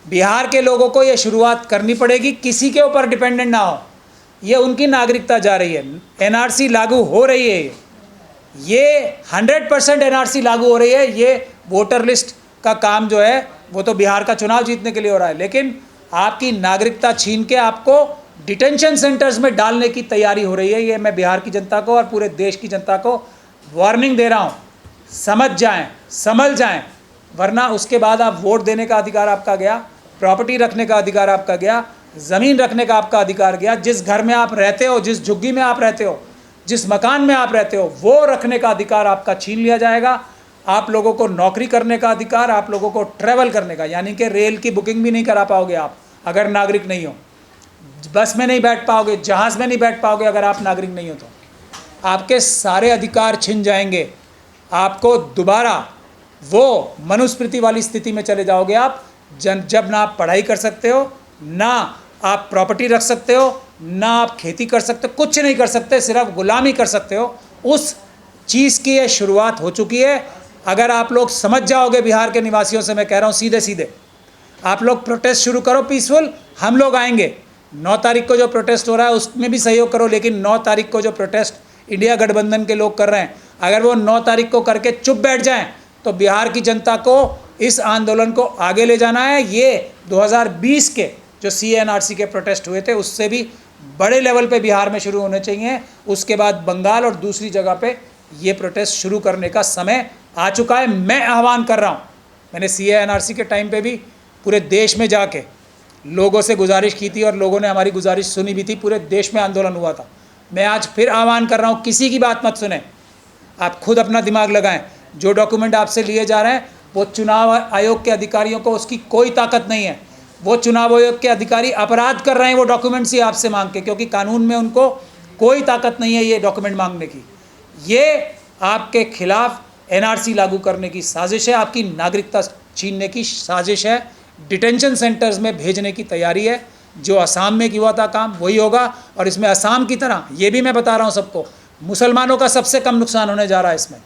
बिहार के लोगों को ये शुरुआत करनी पड़ेगी, किसी के ऊपर डिपेंडेंट ना हो। ये उनकी नागरिकता जा रही है, एनआरसी लागू हो रही है, ये 100% एनआरसी लागू हो रही है। ये वोटर लिस्ट का काम जो है वो तो बिहार का चुनाव जीतने के लिए हो रहा है, लेकिन आपकी नागरिकता छीन के आपको डिटेंशन सेंटर्स में डालने की तैयारी हो रही है। ये मैं बिहार की जनता को और पूरे देश की जनता को वार्निंग दे रहा हूँ, समझ जाएं, संभल जाएं, वरना उसके बाद आप वोट देने का अधिकार आपका गया, प्रॉपर्टी रखने का अधिकार आपका गया, ज़मीन रखने का आपका अधिकार गया, जिस घर में आप रहते हो, जिस झुग्गी में आप रहते हो, जिस मकान में आप रहते हो, वो रखने का अधिकार आपका छीन लिया जाएगा। आप लोगों को नौकरी करने का अधिकार, आप लोगों को ट्रैवल करने का, यानी कि रेल की बुकिंग भी नहीं करा पाओगे आप अगर नागरिक नहीं हो, बस में नहीं बैठ पाओगे, जहाज़ में नहीं बैठ पाओगे अगर आप नागरिक नहीं हो, तो आपके सारे अधिकार छिन जाएंगे। आपको दोबारा वो मनुस्मृति वाली स्थिति में चले जाओगे आप, जब ना आप पढ़ाई कर सकते हो, ना आप प्रॉपर्टी रख सकते हो, ना आप खेती कर सकते हो, कुछ नहीं कर सकते, सिर्फ गुलामी कर सकते हो। उस चीज़ की ये शुरुआत हो चुकी है। अगर आप लोग समझ जाओगे, बिहार के निवासियों से मैं कह रहा हूँ सीधे सीधे, आप लोग प्रोटेस्ट शुरू करो पीसफुल, हम लोग आएंगे। 9 तारीख को जो प्रोटेस्ट हो रहा है उसमें भी सहयोग करो, लेकिन 9 तारीख को जो प्रोटेस्ट इंडिया गठबंधन के लोग कर रहे हैं, अगर वो 9 तारीख को करके चुप बैठ जाएं तो बिहार की जनता को इस आंदोलन को आगे ले जाना है। ये 2020 के जो CA-NRC के प्रोटेस्ट हुए थे उससे भी बड़े लेवल पे बिहार में शुरू होने चाहिए। उसके बाद बंगाल और दूसरी जगह पे ये प्रोटेस्ट शुरू करने का समय आ चुका है। मैं आह्वान कर रहा हूँ, मैंने CA-NRC के टाइम पे भी पूरे देश में जाके लोगों से गुजारिश की थी और लोगों ने हमारी गुजारिश सुनी भी थी, पूरे देश में आंदोलन हुआ था। मैं आज फिर आह्वान कर रहा हूँ, किसी की बात मत सुने, आप खुद अपना दिमाग लगाएं। जो डॉक्यूमेंट आपसे लिए जा रहे हैं वो चुनाव आयोग के अधिकारियों को उसकी कोई ताकत नहीं है। वो चुनाव आयोग के अधिकारी अपराध कर रहे हैं वो डॉक्यूमेंट्स ही आपसे मांग के, क्योंकि कानून में उनको कोई ताकत नहीं है ये डॉक्यूमेंट मांगने की। ये आपके खिलाफ NRC लागू करने की साजिश है, आपकी नागरिकता छीनने की साजिश है, डिटेंशन सेंटर्स में भेजने की तैयारी है। जो असम में हुआ था काम वही होगा, और इसमें असम की तरह ये भी मैं बता रहा हूँ सबको, मुसलमानों का सबसे कम नुकसान होने जा रहा है इसमें।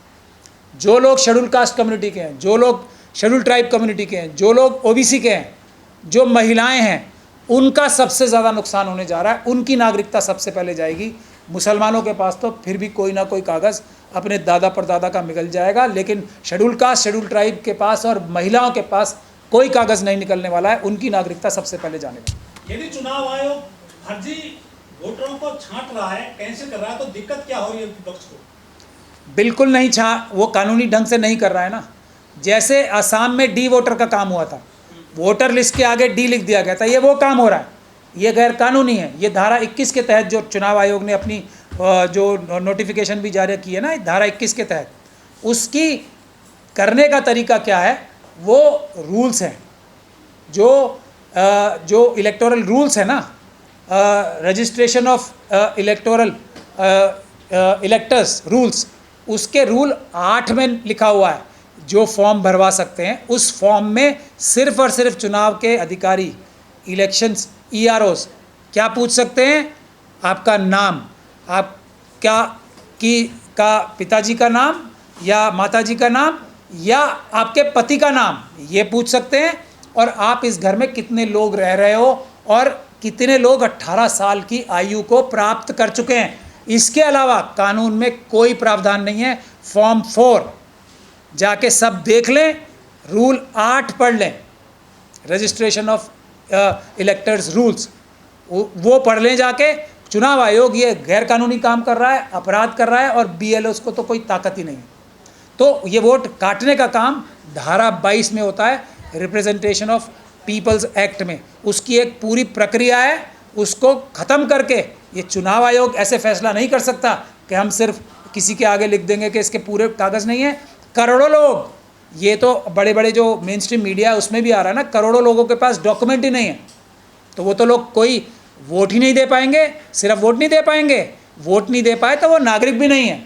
जो लोग शेड्यूल कास्ट कम्युनिटी के हैं, जो लोग शेड्यूल ट्राइब कम्युनिटी के हैं, जो लोग OBC के हैं, जो महिलाएं हैं, उनका सबसे ज़्यादा नुकसान होने जा रहा है। उनकी नागरिकता सबसे पहले जाएगी। मुसलमानों के पास तो फिर भी कोई ना कोई कागज़ अपने दादा परदादा का निकल जाएगा, लेकिन शेड्यूल कास्ट शेड्यूल ट्राइब के पास और महिलाओं के पास कोई कागज़ नहीं निकलने वाला है। उनकी नागरिकता सबसे पहले जाने वाली। यदि चुनाव आयोग फर्जी वोटरों को छांट रहा है, कैंसिल कर रहा है, तो दिक्कत क्या हो रही है विपक्ष को? बिल्कुल नहीं वो कानूनी ढंग से नहीं कर रहा है ना। जैसे असम में D वोटर का काम हुआ था, वोटर लिस्ट के आगे D लिख दिया गया था, ये वो काम हो रहा है, ये गैर कानूनी है। ये धारा 21 के तहत जो चुनाव आयोग ने अपनी जो नोटिफिकेशन भी जारी की है ना, धारा 21 के तहत, उसकी करने का तरीका क्या है, वो रूल्स हैं जो इलेक्टोरल रूल्स है ना, registration of electoral electors rules, उसके रूल 8 में लिखा हुआ है जो फॉर्म भरवा सकते हैं। उस फॉर्म में सिर्फ और सिर्फ चुनाव के अधिकारी, इलेक्शंस EROs क्या पूछ सकते हैं, आपका नाम, आप का पिताजी का नाम या माताजी का नाम या आपके पति का नाम, ये पूछ सकते हैं, और आप इस घर में कितने लोग रह रहे हो और कितने लोग 18 साल की आयु को प्राप्त कर चुके हैं। इसके अलावा कानून में कोई प्रावधान नहीं है। फॉर्म 4 जाके सब देख लें, रूल 8 पढ़ लें, रजिस्ट्रेशन ऑफ इलेक्टर्स रूल्स, वो पढ़ लें जाके। चुनाव आयोग ये गैर कानूनी काम कर रहा है, अपराध कर रहा है, और BLOs को तो कोई ताकत ही नहीं है। तो ये वोट काटने का काम धारा 22 में होता है, रिप्रेजेंटेशन ऑफ पीपल्स एक्ट में। उसकी एक पूरी प्रक्रिया है, उसको ख़त्म करके ये चुनाव आयोग ऐसे फैसला नहीं कर सकता कि हम सिर्फ किसी के आगे लिख देंगे कि इसके पूरे कागज़ नहीं है। करोड़ों लोग, ये तो बड़े बड़े जो मेन स्ट्रीम मीडिया है उसमें भी आ रहा है ना, करोड़ों लोगों के पास डॉक्यूमेंट ही नहीं है, तो वो तो लोग कोई वोट ही नहीं दे पाएंगे। सिर्फ वोट नहीं दे पाएंगे, वोट नहीं दे पाए तो वो नागरिक भी नहीं है।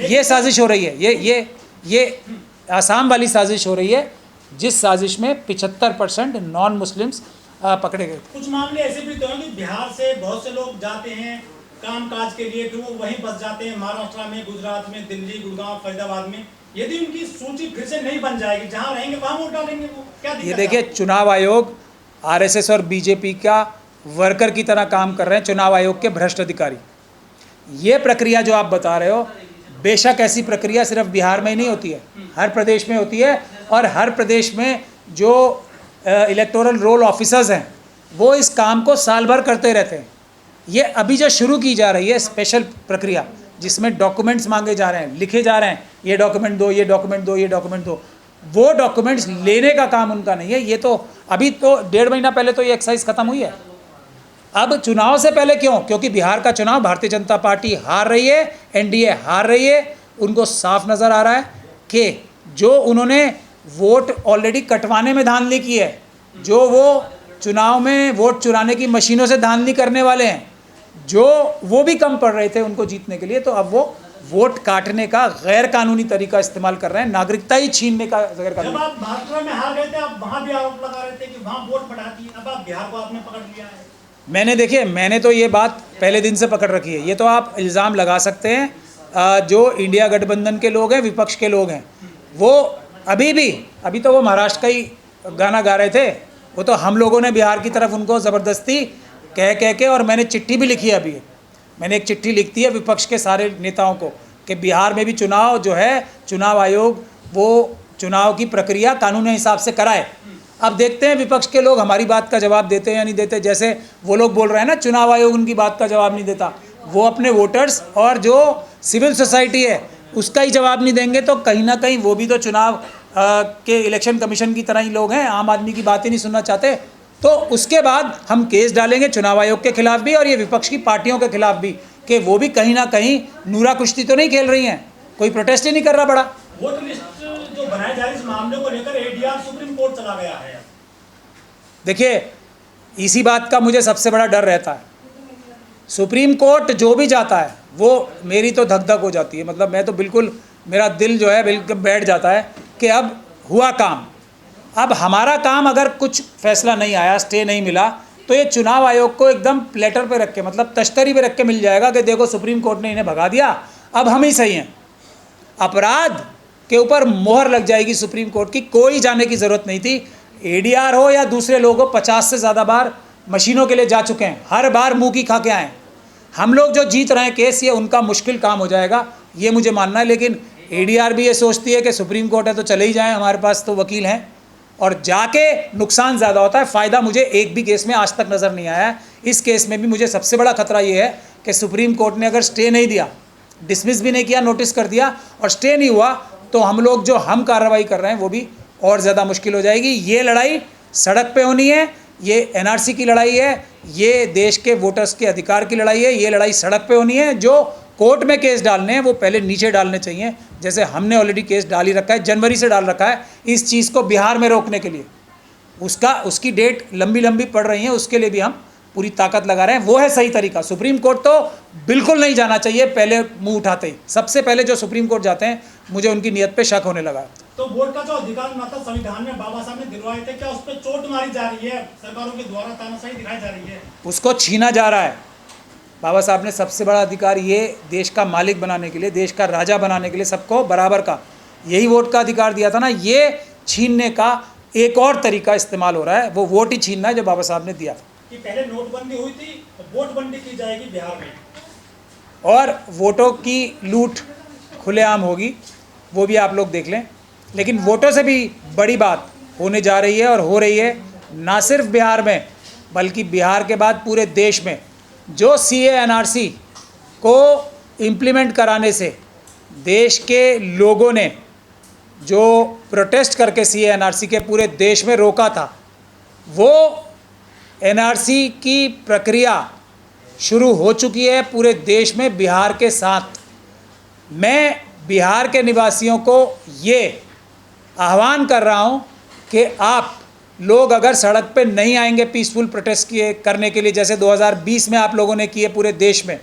ये साजिश हो रही है, ये आसाम वाली साजिश हो रही है, जिस साजिश में 75% नॉन मुस्लिम्स पकड़े गए। कुछ मामले ऐसे भी तो हैं कि बिहार से बहुत से लोग जाते हैं काम काज के लिए, फिर वो वहीं बस जाते हैं, महाराष्ट्र में, गुजरात में, दिल्ली, गुड़गांव, फरीदाबाद में। यदि उनकी सूची फिर से नहीं बन जाएगी, जहां रहेंगे वहां वोट डालेंगे, वो क्या दिक्कत? ये देखिए, चुनाव आयोग आरएसएस और बीजेपी का वर्कर की तरह काम कर रहे हैं चुनाव आयोग के भ्रष्ट अधिकारी। ये प्रक्रिया जो आप बता रहे हो, बेशक ऐसी प्रक्रिया सिर्फ बिहार में ही नहीं होती है, हर प्रदेश में होती है। और हर प्रदेश में जो इलेक्टोरल रोल ऑफिसर्स हैं वो इस काम को साल भर करते रहते हैं। ये अभी जो शुरू की जा रही है स्पेशल प्रक्रिया, जिसमें डॉक्यूमेंट्स मांगे जा रहे हैं, लिखे जा रहे हैं, ये डॉक्यूमेंट दो, ये डॉक्यूमेंट दो, ये डॉक्यूमेंट दो, वो डॉक्यूमेंट्स लेने का काम उनका नहीं है। ये तो अभी तो 1.5 महीना पहले तो ये एक्सरसाइज खत्म हुई है। अब चुनाव से पहले क्यों? क्योंकि बिहार का चुनाव भारतीय जनता पार्टी हार रही है, एनडीए हार रही है। उनको साफ नज़र आ रहा है कि जो उन्होंने वोट ऑलरेडी कटवाने में धांधली की है, जो वो चुनाव में वोट चुराने की मशीनों से धांधली करने वाले हैं, जो वो भी कम पड़ रहे थे उनको जीतने के लिए, तो अब वो वोट काटने का गैर कानूनी तरीका इस्तेमाल कर रहे हैं, नागरिकता ही छीनने का गैर कानूनी। जब आप महाराष्ट्र में हार गए थे, आप वहां भी आरोप लगा रहे थे कि वहां वोट बढ़ाती, अब आप बिहार को आपने पकड़ लिया है। मैंने तो ये बात पहले दिन से पकड़ रखी है। ये तो आप इल्ज़ाम लगा सकते हैं, जो इंडिया गठबंधन के लोग हैं, विपक्ष के लोग हैं, वो अभी तो वो महाराष्ट्र का ही गाना गा रहे थे। वो तो हम लोगों ने बिहार की तरफ उनको ज़बरदस्ती कह के, और मैंने चिट्ठी भी लिखी है, अभी मैंने एक चिट्ठी लिख दी है विपक्ष के सारे नेताओं को कि बिहार में भी चुनाव जो है, चुनाव आयोग वो चुनाव की प्रक्रिया कानूनी हिसाब से कराए। अब देखते हैं विपक्ष के लोग हमारी बात का जवाब देते हैं या नहीं देते। जैसे वो लोग बोल रहे हैं ना, चुनाव आयोग उनकी बात का जवाब नहीं देता, वो अपने वोटर्स और जो सिविल सोसाइटी है उसका ही जवाब नहीं देंगे, तो कहीं ना कहीं वो भी तो चुनाव के इलेक्शन कमीशन की तरह ही लोग हैं, आम आदमी की बातें नहीं सुनना चाहते। तो उसके बाद हम केस डालेंगे चुनाव आयोग के खिलाफ भी और ये विपक्ष की पार्टियों के खिलाफ भी, कि वो भी कहीं ना कहीं नूरा कुश्ती तो नहीं खेल रही हैं, कोई प्रोटेस्ट ही नहीं कर रहा बड़ा। वोटर लिस्ट जो बनाई जा रही है, इस मामले को लेकर एडीआर सुप्रीम कोर्ट चला गया है। देखिए, इसी बात का मुझे सबसे बड़ा डर रहता है। सुप्रीम कोर्ट जो भी जाता है वो मेरी तो धक धक हो जाती है। मतलब मैं तो बिल्कुल, मेरा दिल जो है बिल्कुल बैठ जाता है कि अब हुआ काम। अब हमारा काम, अगर कुछ फैसला नहीं आया, स्टे नहीं मिला, तो ये चुनाव आयोग को एकदम प्लेटर पे रख के, मतलब तश्तरी पे रख के मिल जाएगा कि देखो सुप्रीम कोर्ट ने इन्हें भगा दिया, अब हम ही सही हैं। अपराध के ऊपर मोहर लग जाएगी सुप्रीम कोर्ट की, कोई जाने की ज़रूरत नहीं थी। एडीआर हो या दूसरे लोग हो, 50 से ज़्यादा बार मशीनों के लिए जा चुके हैं, हर बार मुँह की खा के आए। हम लोग जो जीत रहे हैं केस, ये उनका मुश्किल काम हो जाएगा, ये मुझे मानना है। लेकिन एडीआर भी ये सोचती है कि सुप्रीम कोर्ट है तो चले ही जाएं, हमारे पास तो वकील हैं, और जाके नुकसान ज़्यादा होता है, फ़ायदा मुझे एक भी केस में आज तक नज़र नहीं आया है। इस केस में भी मुझे सबसे बड़ा खतरा ये है कि सुप्रीम कोर्ट ने अगर स्टे नहीं दिया, डिसमिस भी नहीं किया, नोटिस कर दिया और स्टे नहीं हुआ, तो हम लोग जो हम कार्रवाई कर रहे हैं वो भी और ज़्यादा मुश्किल हो जाएगी। ये लड़ाई सड़क पे होनी है, ये एनआरसी की लड़ाई है, ये देश के वोटर्स के अधिकार की लड़ाई है। ये लड़ाई सड़क पे होनी है। जो कोर्ट में केस डालने हैं वो पहले नीचे डालने चाहिए, जैसे हमने ऑलरेडी केस डाल ही रखा है, जनवरी से डाल रखा है इस चीज़ को बिहार में रोकने के लिए। उसकी डेट लंबी पड़ रही है, उसके लिए भी हम पूरी ताकत लगा रहे हैं। वो है सही तरीका। सुप्रीम कोर्ट तो बिल्कुल नहीं जाना चाहिए पहले मुंह उठाते ही। सबसे पहले जो सुप्रीम कोर्ट जाते हैं, मुझे उनकी नीयत पे शक होने लगा। तो वोट का जो अधिकार मात्र संविधान में बाबा साहब ने दिलवाए थे, क्या उस पर चोट मारी जा रही है? सरकारों के द्वारा तानाशाही दिखाई जा रही है, उसको छीना जा रहा है। बाबा साहब ने सबसे बड़ा अधिकार ये देश का मालिक बनाने के लिए, देश का राजा बनाने के लिए, सबको बराबर का यही वोट का अधिकार दिया था ना, ये छीनने का एक और तरीका इस्तेमाल हो रहा है। वो वोट ही छीनना है जो बाबा साहब ने दिया था। कि पहले नोटबंदी हुई थी, वोटबंदी की जाएगी बिहार में, और वोटों की लूट खुलेआम होगी, वो भी आप लोग देख लें। लेकिन वोटों से भी बड़ी बात होने जा रही है और हो रही है, ना सिर्फ बिहार में बल्कि बिहार के बाद पूरे देश में। जो सीए एनआरसी को इम्प्लीमेंट कराने से देश के लोगों ने जो प्रोटेस्ट करके सीए एनआरसी के पूरे देश में रोका था, वो एनआरसी की प्रक्रिया शुरू हो चुकी है पूरे देश में बिहार के साथ। मैं बिहार के निवासियों को ये आह्वान कर रहा हूँ कि आप लोग अगर सड़क पे नहीं आएंगे पीसफुल प्रोटेस्ट करने के लिए, जैसे 2020 में आप लोगों ने किए पूरे देश में,